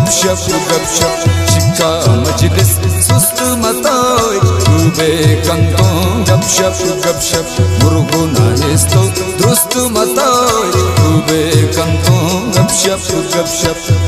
गपशप चिका मजलिस सुस्त मताई खूबे कंतों गपशप मुर्गो नाइस्तो दुरुस्त मताई खूबे कंतों गपशप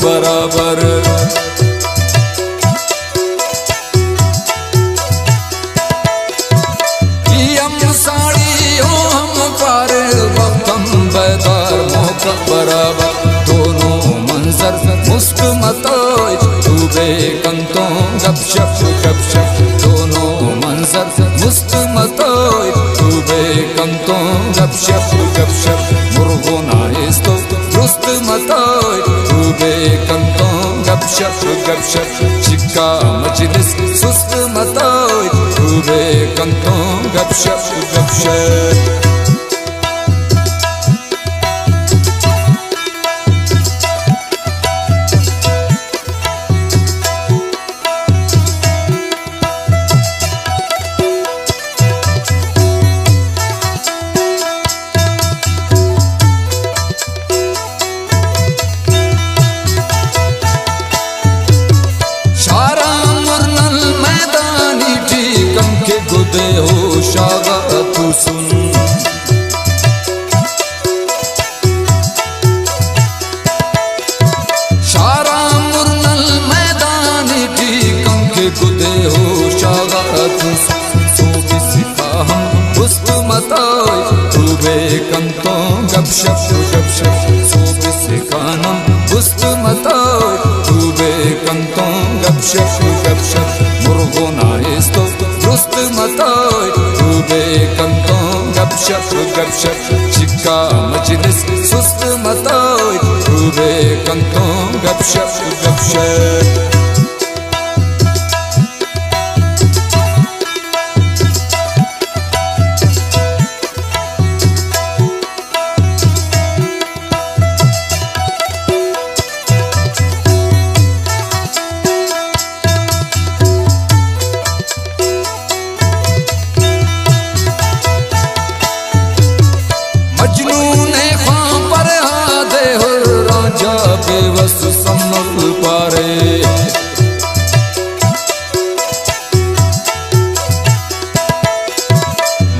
बराबर साड़ी हो हम पार वक्तम बेदार मौका बराबर दोनों मंजर मुस्क मताई खूबे कंतों गपशप दोनों मंजर मुस्क मताई खूबे कंतों गपशप मुर्गो नाइस्तो दुरुस्त मताई खूबे कंतों गपशप चिका मजलिस सुस्त मताई खूबे कंतों गपशप गुदे हो शागा तू सुन शारा मुरनल मैदानी ठीकम के गुदे हो शागा तू सो भी सिखा हम उस्त मताई खूबे कंतों गपशप सो भी सिखाना उस्त मताई खूबे कंतों गपशप मुर्गो नाइस्तो दुरुस्त मताई खूबे कंतों गपशप चिका मजलिस सुस्त मताई खूबे कंतों गपशप बेवस समल पारे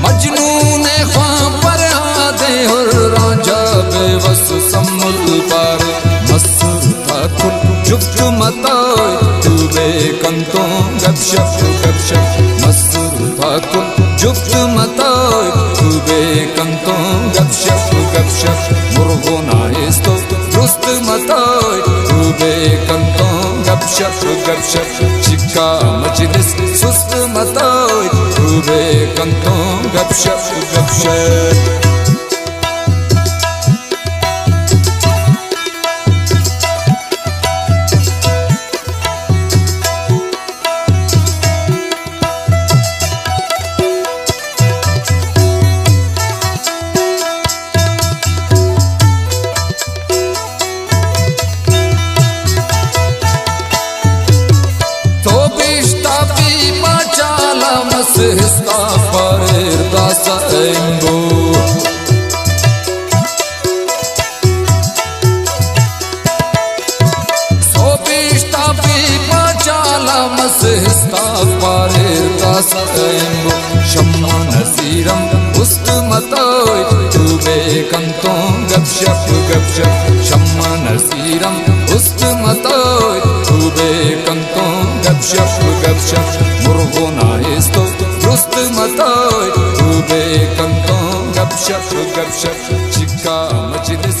मजनू ने ख्वां पर आदे हो राजा बेवस समल पारे मसूर था कुल जुफ्त मताई खूबे कंतों गपशप मसूर था कुल जुफ्त मताई खूबे कंतों गपशप मुर्गो नाइस्तो दुरुस्त मताई खूबे कंतों गपशप चिका मजलिस सुस्त मताई खूबे कंतों गपशप हिस्सा पर दासा एम्बो सोबिष्टा भी पाचाला मस हिस्सा पर दासा एम्बो शम्मा नसीरम उस्त मताई खूबे कंतों गपशप शम्मा नसीरम उस्त मताई खूबे कंतों गपशप मुर्गो नाइस्तो दुरुस्त मताई खूबे कंतों गपशप चिका मजलिस